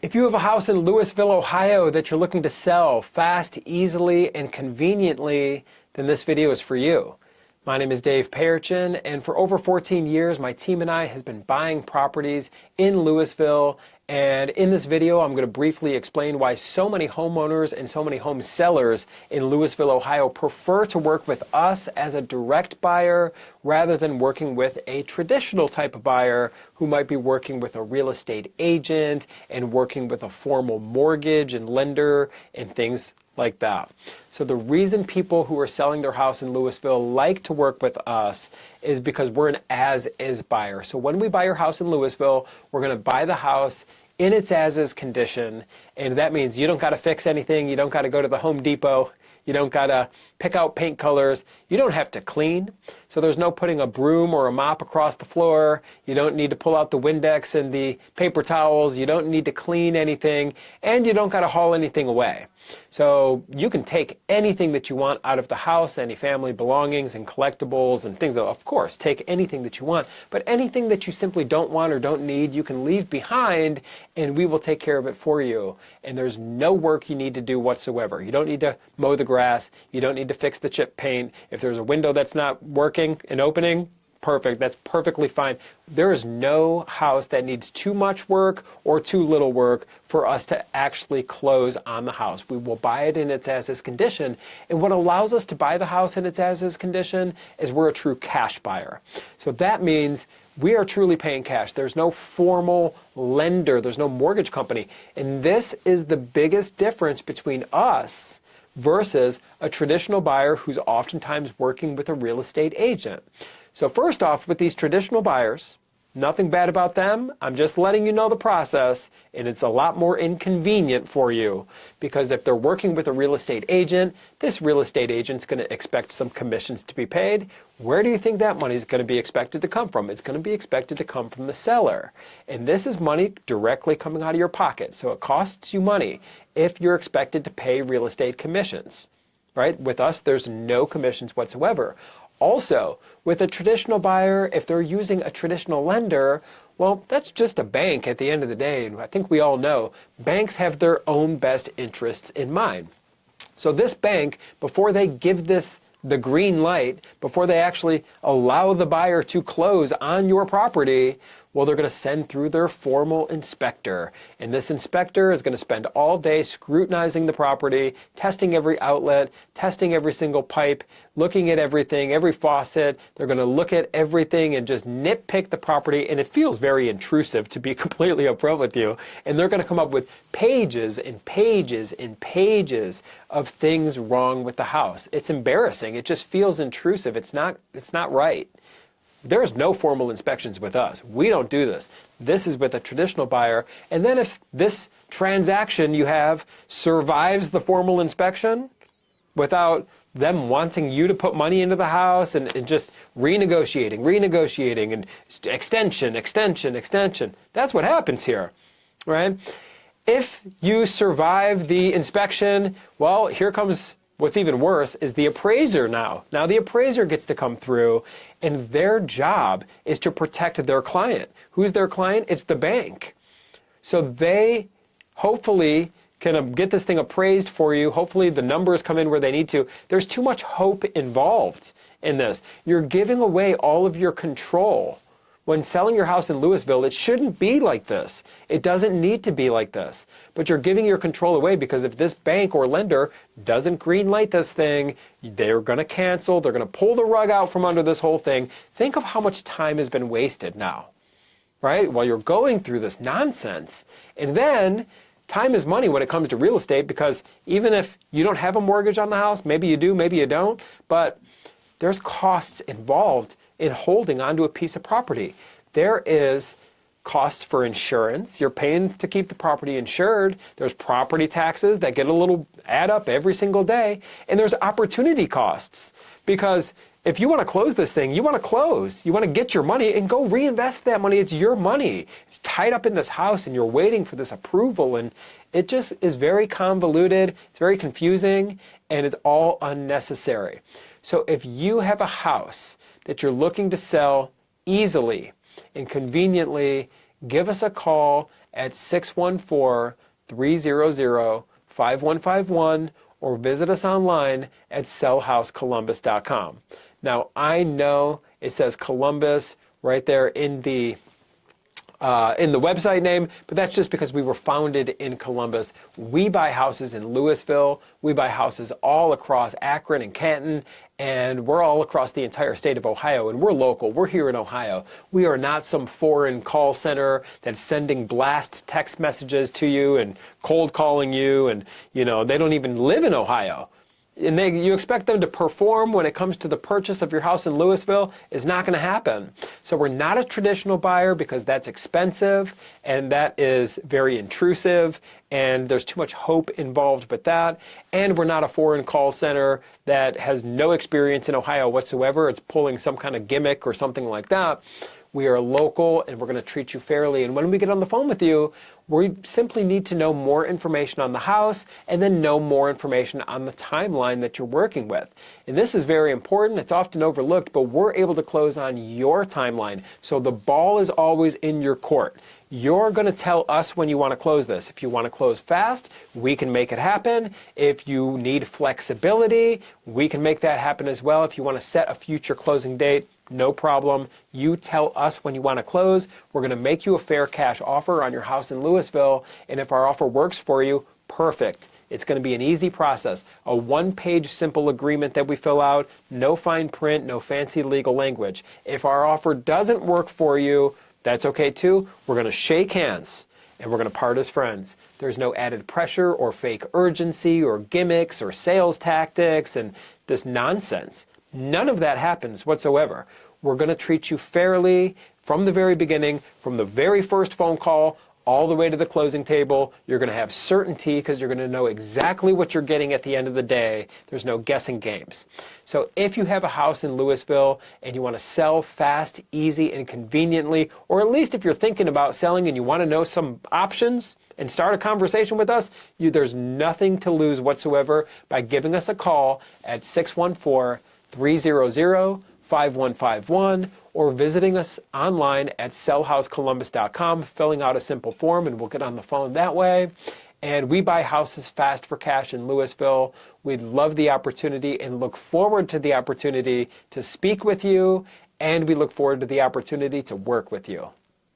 If you have a house in Louisville, Ohio that you're looking to sell fast, easily, and conveniently, then this video is for you. My name is Dave Payerchin, and for over 14 years, my team and I has been buying properties in Louisville. And in this video, I'm going to briefly explain why so many homeowners and so many home sellers in Louisville, Ohio prefer to work with us as a direct buyer rather than working with a traditional type of buyer who might be working with a real estate agent and working with a formal mortgage and lender and things like that. So the reason people who are selling their house in Louisville like to work with us is because we're an as-is buyer. So when we buy your house in Louisville, we're going to buy the house in its as-is condition, and that means you don't got to fix anything, you don't got to go to the Home Depot, you don't got to pick out paint colors, you don't have to clean. So there's no putting a broom or a mop across the floor, you don't need to pull out the Windex and the paper towels, you don't need to clean anything, and you don't got to haul anything away. So you can take anything that you want out of the house, any family belongings and collectibles and things, of course, take anything that you want, but anything that you simply don't want or don't need, you can leave behind and we will take care of it for you. And there's no work you need to do whatsoever. You don't need to mow the grass, you don't need to fix the chip paint. If there's a window that's not working and opening, perfect, that's perfectly fine. There is no house that needs too much work or too little work for us to actually close on the house. We will buy it in its as-is condition, and what allows us to buy the house in its as-is condition is we're a true cash buyer. So that means we are truly paying cash. There's no formal lender, there's no mortgage company, and this is the biggest difference between us versus a traditional buyer who's oftentimes working with a real estate agent. So first off, with these traditional buyers, nothing bad about them. I'm just letting you know the process, and it's a lot more inconvenient for you because if they're working with a real estate agent, this real estate agent's going to expect some commissions to be paid. Where do you think that money is going to be expected to come from? It's going to be expected to come from the seller. And this is money directly coming out of your pocket. So it costs you money if you're expected to pay real estate commissions, right? With us, there's no commissions whatsoever. Also, with a traditional buyer, if they're using a traditional lender, well, that's just a bank at the end of the day. And I think we all know banks have their own best interests in mind. So this bank, before they give this the green light, before they actually allow the buyer to close on your property, well, they're going to send through their formal inspector. And this inspector is going to spend all day scrutinizing the property, testing every outlet, testing every single pipe, looking at everything, every faucet. They're going to look at everything and just nitpick the property. And it feels very intrusive, to be completely upfront with you. And they're going to come up with pages and pages and pages of things wrong with the house. It's embarrassing. It just feels intrusive. It's not right. There's no formal inspections with us. We don't do this. This is with a traditional buyer. And then if this transaction you have survives the formal inspection without them wanting you to put money into the house and just renegotiating and extension, that's what happens here, right? If you survive the inspection, well, here comes what's even worse is the appraiser now. Now the appraiser gets to come through, and their job is to protect their client. Who's their client? It's the bank. So they hopefully can get this thing appraised for you. Hopefully the numbers come in where they need to. There's too much hope involved in this. You're giving away all of your control. When selling your house in Louisville, it shouldn't be like this. It doesn't need to be like this. But you're giving your control away because if this bank or lender doesn't green light this thing, they're going to cancel, they're going to pull the rug out from under this whole thing. Think of how much time has been wasted now, right? While you're going through this nonsense. And then time is money when it comes to real estate because even if you don't have a mortgage on the house, maybe you do, maybe you don't, but there's costs involved in holding onto a piece of property. There is costs for insurance. You're paying to keep the property insured. There's property taxes that get a little add up every single day. And there's opportunity costs because if you want to close this thing, you want to close. You want to get your money and go reinvest that money. It's your money. It's tied up in this house and you're waiting for this approval. And it just is very convoluted. It's very confusing and it's all unnecessary. So if you have a house that you're looking to sell easily and conveniently, give us a call at 614-300-5151 or visit us online at sellhousecolumbus.com. Now, I know it says Columbus right there in the website name, but that's just because we were founded in Columbus. We buy houses in Louisville. We buy houses all across Akron and Canton, and we're all across the entire state of Ohio, and we're local. We're here in Ohio. We are not some foreign call center that's sending blast text messages to you and cold calling you, and they don't even live in Ohio. And you expect them to perform when it comes to the purchase of your house in Louisville is not going to happen. So we're not a traditional buyer because that's expensive and that is very intrusive and there's too much hope involved with that. And we're not a foreign call center that has no experience in Ohio whatsoever. It's pulling some kind of gimmick or something like that. We are local and we're going to treat you fairly. And when we get on the phone with you, we simply need to know more information on the house and then know more information on the timeline that you're working with. And this is very important. It's often overlooked, but we're able to close on your timeline. So the ball is always in your court. You're going to tell us when you want to close this. If you want to close fast, we can make it happen. If you need flexibility, we can make that happen as well. If you want to set a future closing date, no problem. You tell us when you want to close. We're going to make you a fair cash offer on your house in Louisville. And if our offer works for you, perfect. It's going to be an easy process. A one-page simple agreement that we fill out, no fine print, no fancy legal language. If our offer doesn't work for you, that's okay too. We're going to shake hands and we're going to part as friends. There's no added pressure or fake urgency or gimmicks or sales tactics and this nonsense. None of that happens whatsoever. We're going to treat you fairly from the very beginning, from the very first phone call all the way to the closing table. You're going to have certainty because you're going to know exactly what you're getting at the end of the day. There's no guessing games. So if you have a house in Louisville and you want to sell fast, easy, and conveniently, or at least if you're thinking about selling and you want to know some options and start a conversation with us, there's nothing to lose whatsoever by giving us a call at 614-300-5151 or visiting us online at sellhousecolumbus.com, filling out a simple form, and we'll get on the phone that way. And we buy houses fast for cash in Louisville. We'd love the opportunity and look forward to the opportunity to speak with you, and we look forward to the opportunity to work with you.